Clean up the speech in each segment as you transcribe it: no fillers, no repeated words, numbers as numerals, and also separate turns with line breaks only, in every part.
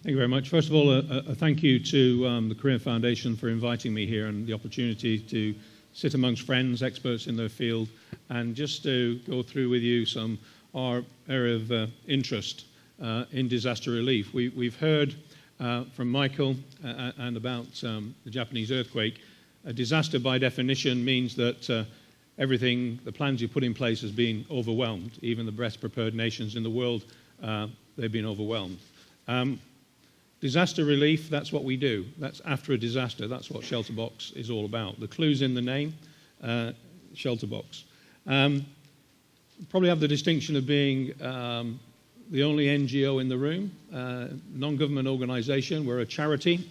Thank you very much. First of all, a thank you to the Career Foundation for inviting me here and the opportunity to sit amongst friends, experts in their field, and just to go through with you our area of interest in disaster relief. We've heard from Michael and about the Japanese earthquake. A disaster, by definition, means that everything, the plans you put in place, has been overwhelmed. Even the best prepared nations in the world, they've been overwhelmed. Disaster relief, that's what we do. That's after a disaster. That's what Shelter Box is all about. The clue's in the name, Shelter Box. Probably have the distinction of being the only NGO in the room, non-government organization. We're a charity.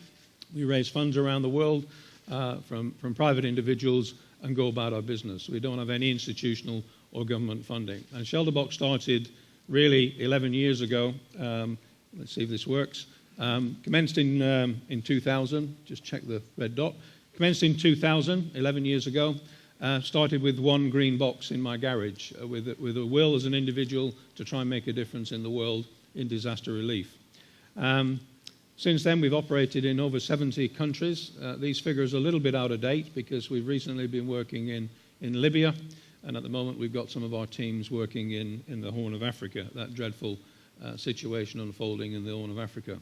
We raise funds around the world from private individuals and go about our business. We don't have any institutional or government funding. And Shelter Box started really 11 years ago. Let's see if this works. Commenced in 2000, just check the red dot. Commenced in 2000, 11 years ago. Started with one green box in my garage with a will as an individual to try and make a difference in the world in disaster relief. Since then, we've operated in over 70 countries. These figures are a little bit out of date because we've recently been working in Libya, and at the moment we've got some of our teams working in the Horn of Africa, that dreadful situation unfolding in the Horn of Africa.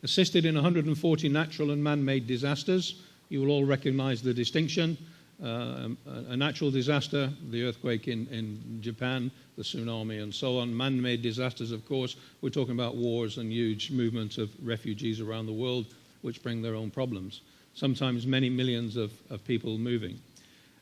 Assisted in 140 natural and man-made disasters. You will all recognize the distinction. A natural disaster, the earthquake in Japan, the tsunami and so on. Man-made disasters, of course, we're talking about wars and huge movements of refugees around the world which bring their own problems. Sometimes many millions of people moving.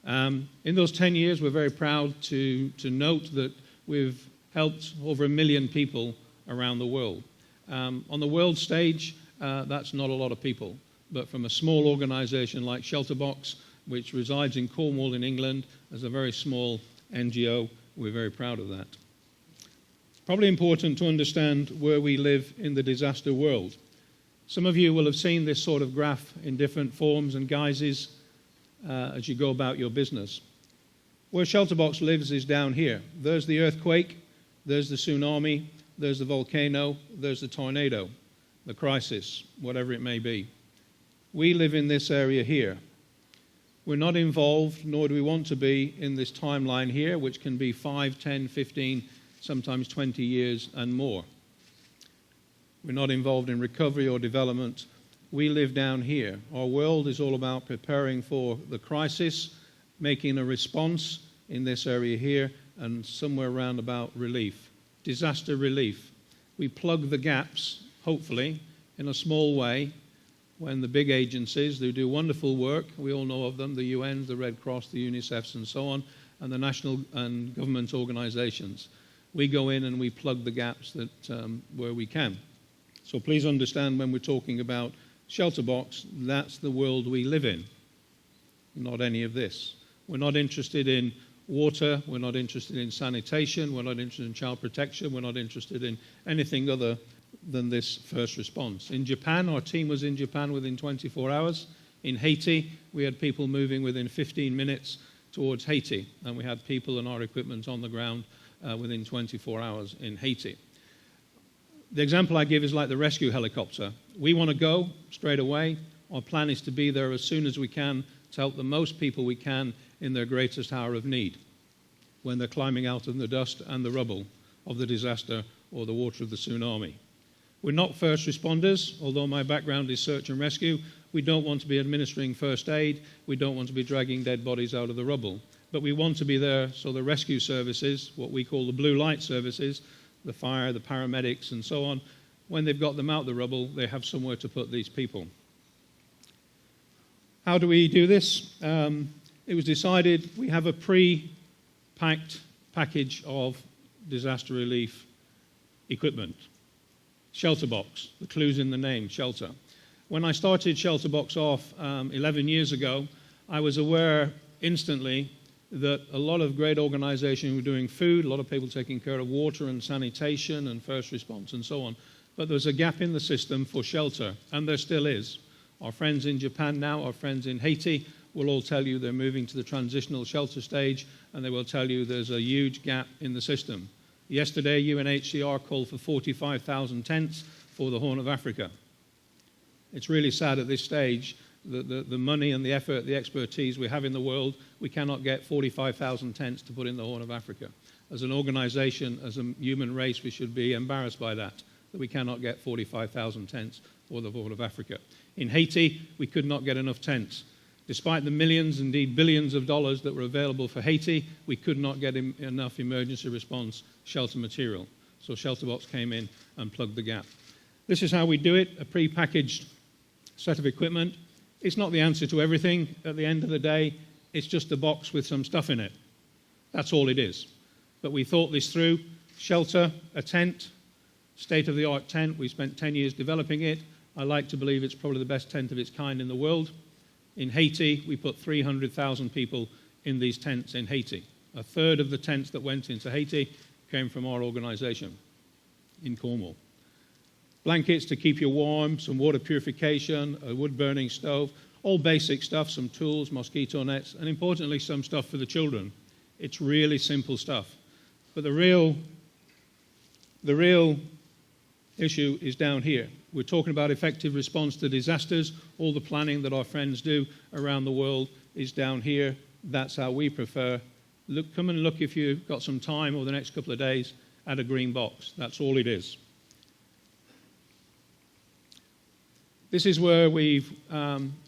In those 10 years, we're very proud to note that we've helped over 1 million people around the world. On the world stage, that's not a lot of people, but from a small organization like Shelter Box, which resides in Cornwall in England as a very small NGO, we're very proud of that. It's probably important to understand where we live in the disaster world. Some of you will have seen this sort of graph in different forms and guises as you go about your business. Where Shelter Box lives is down here. There's the earthquake, there's the tsunami, there's the volcano, there's the tornado, the crisis, whatever it may be. We live in this area here. We're not involved, nor do we want to be, in this timeline here, which can be 5, 10, 15, sometimes 20 years and more. We're not involved in recovery or development. We live down here. Our world is all about preparing for the crisis, making a response in this area here, and somewhere around about relief. Disaster relief. We plug the gaps, hopefully, in a small way, when the big agencies who do wonderful work, we all know of them, the UN, the Red Cross, the UNICEFs and so on, and the national and government organizations. We go in and we plug the gaps that where we can. So please understand when we're talking about Shelter Box, that's the world we live in, not any of this. We're not interested in water, we're not interested in sanitation, we're not interested in child protection, we're not interested in anything other than this first response. In Japan, our team was in Japan within 24 hours. In Haiti, we had people moving within 15 minutes towards Haiti, and we had people and our equipment on the ground within 24 hours in Haiti. The example I give is like the rescue helicopter. We want to go straight away. Our plan is to be there as soon as we can to help the most people we can in their greatest hour of need, when they're climbing out of the dust and the rubble of the disaster or the water of the tsunami. We're not first responders, although my background is search and rescue. We don't want to be administering first aid. We don't want to be dragging dead bodies out of the rubble. But we want to be there so the rescue services, what we call the blue light services, the fire, the paramedics and so on, when they've got them out of the rubble, they have somewhere to put these people. How do we do this? It was decided we have a pre-packed package of disaster relief equipment. Shelter Box, the clue's in the name, shelter. When I started Shelter Box off 11 years ago, I was aware instantly that a lot of great organizations were doing food, a lot of people taking care of water and sanitation and first response and so on. But there was a gap in the system for shelter, and there still is. Our friends in Japan now, our friends in Haiti, will all tell you they're moving to the transitional shelter stage, and they will tell you there's a huge gap in the system. Yesterday, UNHCR called for 45,000 tents for the Horn of Africa. It's really sad at this stage that the money and the effort, the expertise we have in the world, we cannot get 45,000 tents to put in the Horn of Africa. As an organization, as a human race, we should be embarrassed by that we cannot get 45,000 tents for the Horn of Africa. In Haiti, we could not get enough tents. Despite the millions, indeed billions of dollars that were available for Haiti, we could not get enough emergency response shelter material. So Shelterbox came in and plugged the gap. This is how we do it, a pre-packaged set of equipment. It's not the answer to everything. At the end of the day, it's just a box with some stuff in it. That's all it is. But we thought this through. Shelter, a tent, state-of-the-art tent. We spent 10 years developing it. I like to believe it's probably the best tent of its kind in the world. In Haiti, we put 300,000 people in these tents in Haiti. A third of the tents that went into Haiti came from our organization in Cornwall. Blankets to keep you warm, some water purification, a wood-burning stove, all basic stuff, some tools, mosquito nets, and importantly, some stuff for the children. It's really simple stuff. But the real issue is down here. We're talking about effective response to disasters. All the planning that our friends do around the world is down here. That's how we prefer. Come and look if you've got some time over the next couple of days at a green box. That's all it is. This is where we've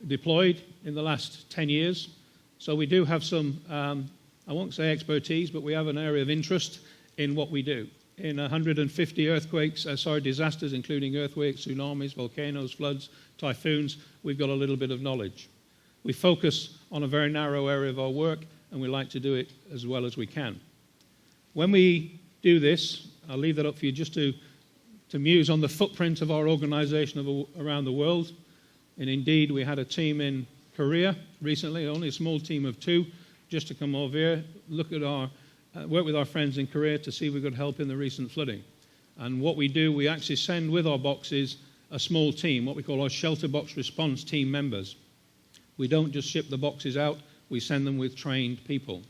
deployed in the last 10 years. So we do have some, I won't say expertise, but we have an area of interest in what we do. In 150 disasters, including earthquakes, tsunamis, volcanoes, floods, typhoons, we've got a little bit of knowledge. We focus on a very narrow area of our work, and we like to do it as well as we can. When we do this, I'll leave that up for you just to muse on the footprint of our organization around the world. And indeed, we had a team in Korea recently, only a small team of 2, just to come over here, look at work with our friends in Korea to see if we could help in the recent flooding. And what we do, we actually send with our boxes a small team, what we call our shelter box response team members. We don't just ship the boxes out, we send them with trained people.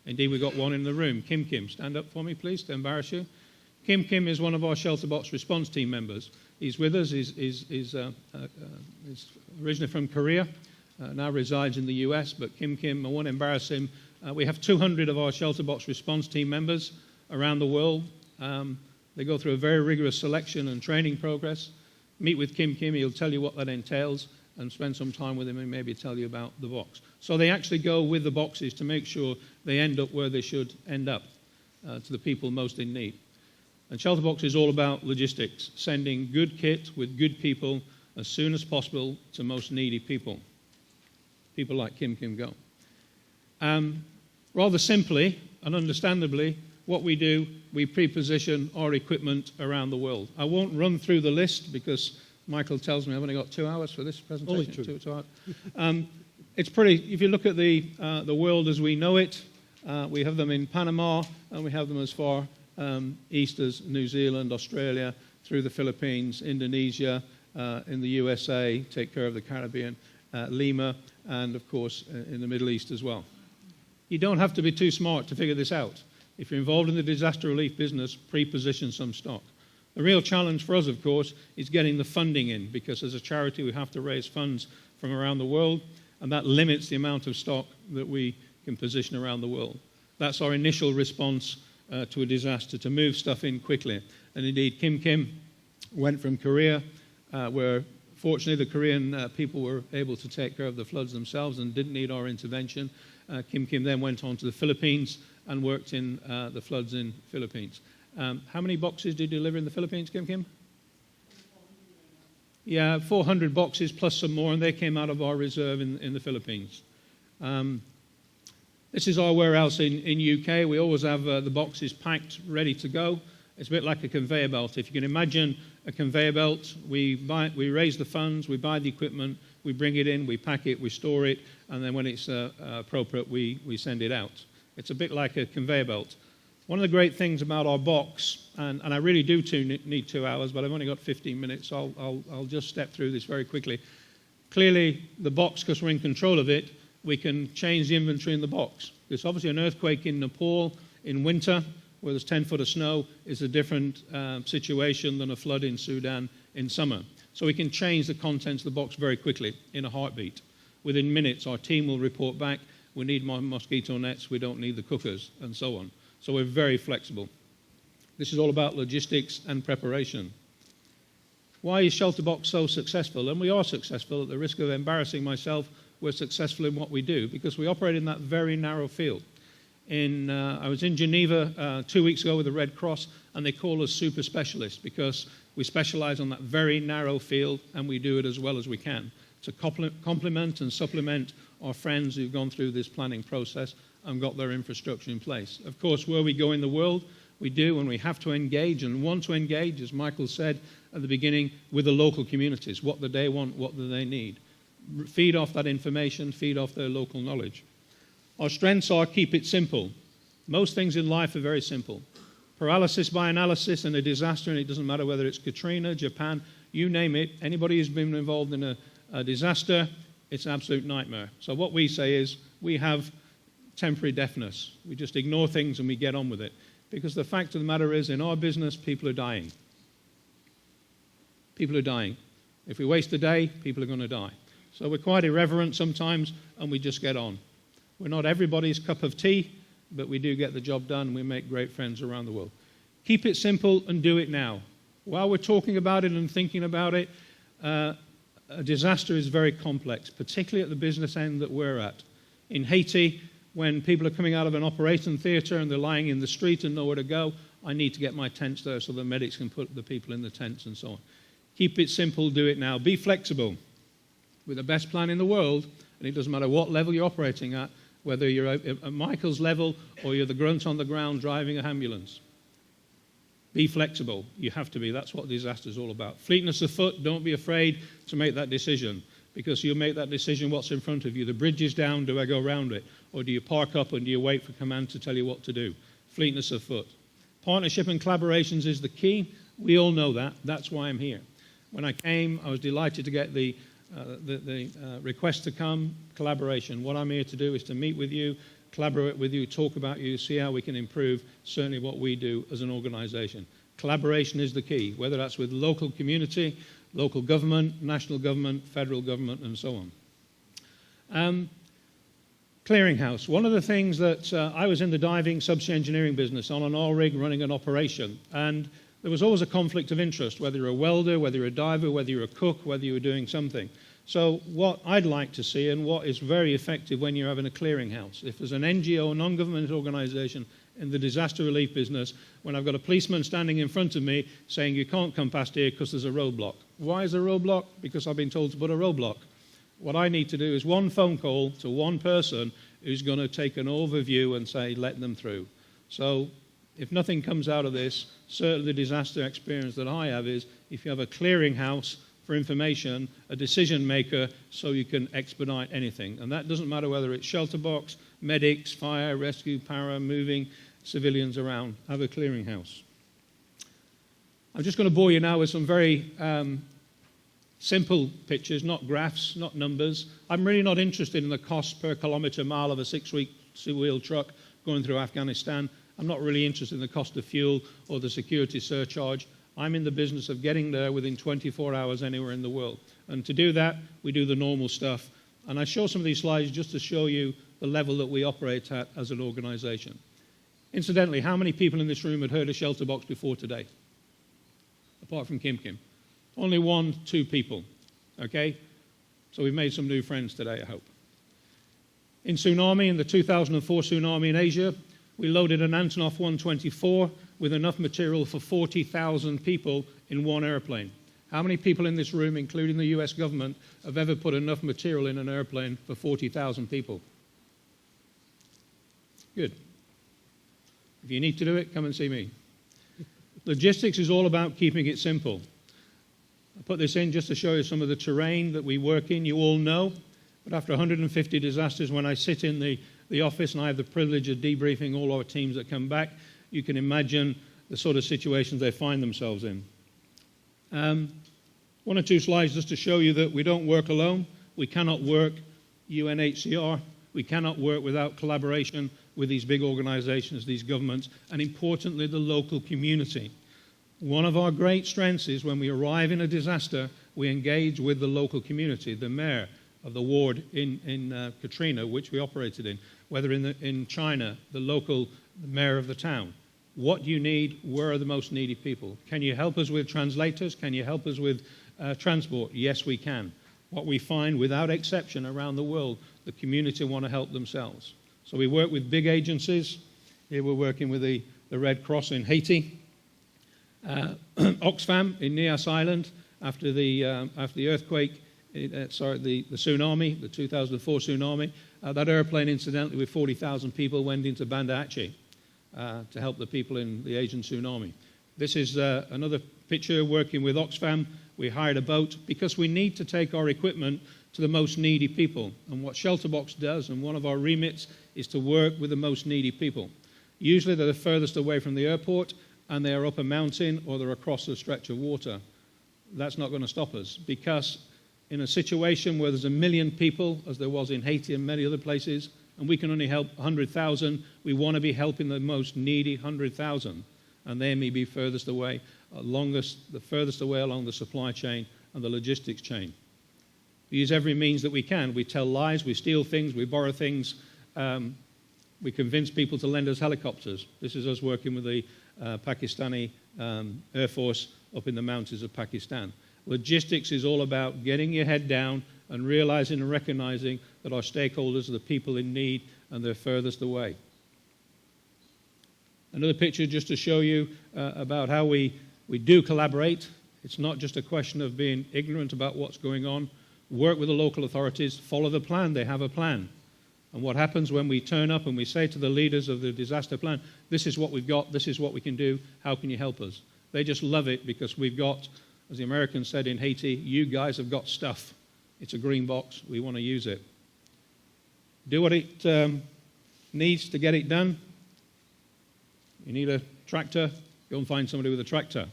Indeed, we've got one in the room. Kim, stand up for me, please, to embarrass you. Kim is one of our shelter box response team members. He's with us. He's originally from Korea, now resides in the US. But Kim, I won't embarrass him. We have 200 of our shelter box response team members around the world. They go through a very rigorous selection and training process. Meet with Kim. He'll tell you what that entails, and spend some time with him and maybe tell you about the box. So they actually go with the boxes to make sure they end up where they should end up, to the people most in need. And Shelterbox is all about logistics, sending good kit with good people as soon as possible to most needy people. People like Kim go. Rather simply and understandably, what we do, we pre-position our equipment around the world. I won't run through the list because Michael tells me I've only got 2 hours for this presentation.
Only 2.
2 hours. It's pretty, if you look at the world as we know it, we have them in Panama and we have them as far east as New Zealand, Australia, through the Philippines, Indonesia, in the USA, take care of the Caribbean, Lima, and of course in the Middle East as well. You don't have to be too smart to figure this out. If you're involved in the disaster relief business, pre-position some stock. The real challenge for us, of course, is getting the funding in, because as a charity we have to raise funds from around the world, and that limits the amount of stock that we can position around the world. That's our initial response to a disaster, to move stuff in quickly. And indeed, Kim went from Korea, where fortunately the Korean people were able to take care of the floods themselves and didn't need our intervention. Kim then went on to the Philippines and worked in the floods in the Philippines. How many boxes did you deliver in the Philippines, Kim? Yeah, 400 boxes plus some more, and they came out of our reserve in the Philippines. This is our warehouse in UK. We always have the boxes packed, ready to go. It's a bit like a conveyor belt. If you can imagine a conveyor belt, we raise the funds, we buy the equipment, we bring it in, we pack it, we store it, and then when it's appropriate, we send it out. It's a bit like a conveyor belt. One of the great things about our box, and I really do need 2 hours, but I've only got 15 minutes, so I'll just step through this very quickly. Clearly, the box, because we're in control of it, we can change the inventory in the box. There's obviously an earthquake in Nepal in winter. where there's 10 foot of snow is a different situation than a flood in Sudan in summer. So we can change the contents of the box very quickly in a heartbeat. Within minutes, our team will report back, we need more mosquito nets, we don't need the cookers, and so on. So we're very flexible. This is all about logistics and preparation. Why is Shelterbox so successful? And we are successful. At the risk of embarrassing myself, we're successful in what we do because we operate in that very narrow field. I was in Geneva 2 weeks ago with the Red Cross, and they call us super specialists because we specialize on that very narrow field, and we do it as well as we can to complement and supplement our friends who've gone through this planning process and got their infrastructure in place. Of course, where we go in the world, we do, and we have to engage and want to engage, as Michael said at the beginning, with the local communities. What do they want? What do they need? Feed off that information, feed off their local knowledge. Our strengths are keep it simple. Most things in life are very simple. Paralysis by analysis in a disaster, and it doesn't matter whether it's Katrina, Japan, you name it. Anybody who's been involved in a disaster, it's an absolute nightmare. So what we say is we have temporary deafness. We just ignore things and we get on with it. Because the fact of the matter is, in our business, people are dying. People are dying. If we waste a day, people are going to die. So we're quite irreverent sometimes, and we just get on. We're not everybody's cup of tea, but we do get the job done, and we make great friends around the world. Keep it simple and do it now. While we're talking about it and thinking about it, a disaster is very complex, particularly at the business end that we're at. In Haiti, when people are coming out of an operating theatre and they're lying in the street and nowhere to go, I need to get my tents there so the medics can put the people in the tents and so on. Keep it simple, do it now. Be flexible. With the best plan in the world, and it doesn't matter what level you're operating at, whether you're at Michael's level or you're the grunt on the ground driving an ambulance. Be flexible. You have to be. That's what disaster is all about. Fleetness of foot, don't be afraid to make that decision, because you'll make that decision what's in front of you. The bridge is down, do I go around it? Or do you park up and do you wait for command to tell you what to do? Fleetness of foot. Partnership and collaborations is the key. We all know that. That's why I'm here. When I came, I was delighted to get the request to come, collaboration. What I'm here to do is to meet with you, collaborate with you, talk about you, see how we can improve certainly what we do as an organization. Collaboration is the key, whether that's with local community, local government, national government, federal government, and so on. Clearinghouse. One of the things that I was in the diving subsea engineering business on an oil rig running an operation, and there was always a conflict of interest, whether you're a welder, whether you're a diver, whether you're a cook, whether you were doing something. So what I'd like to see, and what is very effective when you're having a clearinghouse, if there's an NGO, non-government organization in the disaster relief business, when I've got a policeman standing in front of me saying you can't come past here because there's a roadblock. Why is there a roadblock? Because I've been told to put a roadblock. What I need to do is one phone call to one person who's going to take an overview and say, let them through. So if nothing comes out of this, certainly the disaster experience that I have is if you have a clearinghouse for information, a decision maker, so you can expedite anything. And that doesn't matter whether it's shelter box, medics, fire, rescue, para, moving civilians around. Have a clearinghouse. I'm just going to bore you now with some very simple pictures, not graphs, not numbers. I'm really not interested in the cost per kilometre mile of a 6-week two-wheel truck going through Afghanistan. I'm not really interested in the cost of fuel or the security surcharge. I'm in the business of getting there within 24 hours anywhere in the world. And to do that, we do the normal stuff. And I show some of these slides just to show you the level that we operate at as an organization. Incidentally, how many people in this room had heard of Shelterbox before today? Apart from Kim. Only 1, 2 people, okay? So we've made some new friends today, I hope. In tsunami, in the 2004 tsunami in Asia, we loaded an Antonov 124 with enough material for 40,000 people in one airplane. How many people in this room, including the US government, have ever put enough material in an airplane for 40,000 people? Good. If you need to do it, come and see me. Logistics is all about keeping it simple. I put this in just to show you some of the terrain that we work in. You all know, but after 150 disasters, when I sit in the office and I have the privilege of debriefing all our teams that come back, you can imagine the sort of situations they find themselves in. 1 or 2 slides just to show you that we don't work alone. We cannot work UNHCR. We cannot work without collaboration with these big organizations, these governments, and importantly, the local community. One of our great strengths is when we arrive in a disaster, we engage with the local community, the mayor of the ward in Katrina, which we operated in, whether in China, the mayor of the town. What do you need? Where are the most needy people? Can you help us with translators? Can you help us with transport? Yes, we can. What we find, without exception, around the world, the community want to help themselves. So we work with big agencies. Here we're working with the Red Cross in Haiti. Oxfam in Nias Island, after the earthquake, the tsunami, the 2004 tsunami, that airplane, incidentally, with 40,000 people went into Banda Aceh to help the people in the Asian tsunami. This is another picture working with Oxfam. We hired a boat because we need to take our equipment to the most needy people. And what Shelterbox does, and one of our remits, is to work with the most needy people. Usually they're the furthest away from the airport, and they are up a mountain or they're across a stretch of water. That's not going to stop us, because in a situation where there's 1 million people, as there was in Haiti and many other places, and we can only help 100,000, we want to be helping the most needy 100,000. And they may be furthest away, the furthest away along the supply chain and the logistics chain. We use every means that we can. We tell lies, we steal things, we borrow things. We convince people to lend us helicopters. This is us working with the Pakistani Air Force up in the mountains of Pakistan. Logistics is all about getting your head down and realizing and recognizing that our stakeholders are the people in need and they're furthest away. Another picture just to show you about how we do collaborate. It's not just a question of being ignorant about what's going on. Work with the local authorities, follow the plan. They have a plan. And what happens when we turn up and we say to the leaders of the disaster plan, this is what we've got, this is what we can do, how can you help us? They just love it because we've got, as the Americans said in Haiti, you guys have got stuff. It's a green box, we want to use it. Do what it needs to get it done. You need a tractor, go and find somebody with a tractor.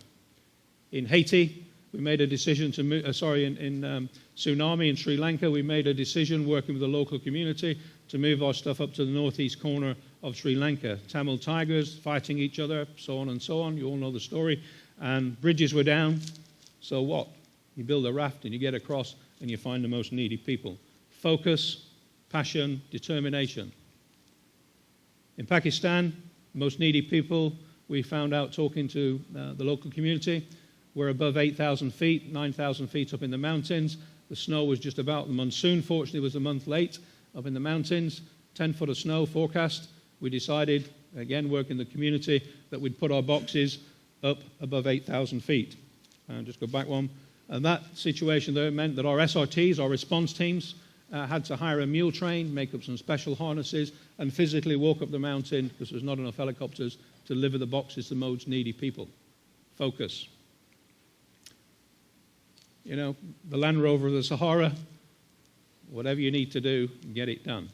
In Haiti, we made a decision to move, in tsunami in Sri Lanka, we made a decision working with the local community to move our stuff up to the northeast corner of Sri Lanka. Tamil tigers fighting each other, so on and so on. You all know the story. And bridges were down. So what? You build a raft and you get across and you find the most needy people. Focus, passion, determination. In Pakistan, most needy people, we found out talking to the local community, we're above 8,000 feet, 9,000 feet up in the mountains. The snow was just about, the monsoon fortunately was a month late up in the mountains, 10 foot of snow forecast. We decided, again working the community, that we'd put our boxes up above 8,000 feet. And just go back one. And that situation there meant that our SRTs, our response teams, had to hire a mule train, make up some special harnesses, and physically walk up the mountain, because there's not enough helicopters, to deliver the boxes to the most needy people. Focus. You know, the Land Rover of the Sahara, whatever you need to do, get it done.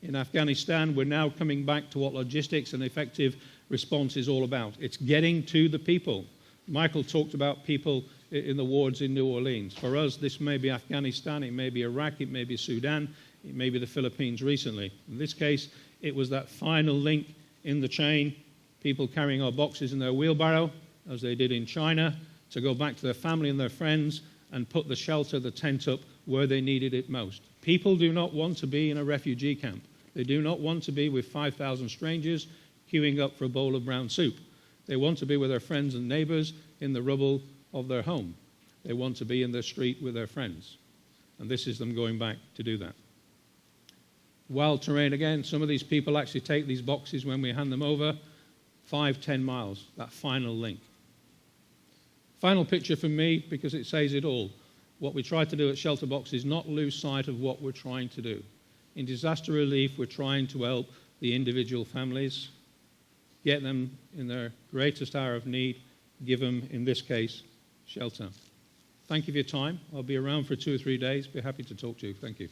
In Afghanistan, we're now coming back to what logistics and effective response is all about. It's getting to the people. Michael talked about people in the wards in New Orleans. For us, this may be Afghanistan, it may be Iraq, it may be Sudan, it may be the Philippines recently. In this case, it was that final link in the chain, people carrying our boxes in their wheelbarrow, as they did in China, to go back to their family and their friends and put the shelter, the tent up where they needed it most. People do not want to be in a refugee camp. They do not want to be with 5,000 strangers queuing up for a bowl of brown soup. They want to be with their friends and neighbors in the rubble of their home. They want to be in the street with their friends. And this is them going back to do that. Wild terrain again, some of these people actually take these boxes when we hand them over, 5-10 miles, that final link. Final picture for me, because it says it all. What we try to do at Shelterbox is not lose sight of what we're trying to do. In disaster relief, we're trying to help the individual families, get them in their greatest hour of need, give them, in this case, shelter. Thank you for your time. I'll be around for 2 or 3 days. Be happy to talk to you. Thank you.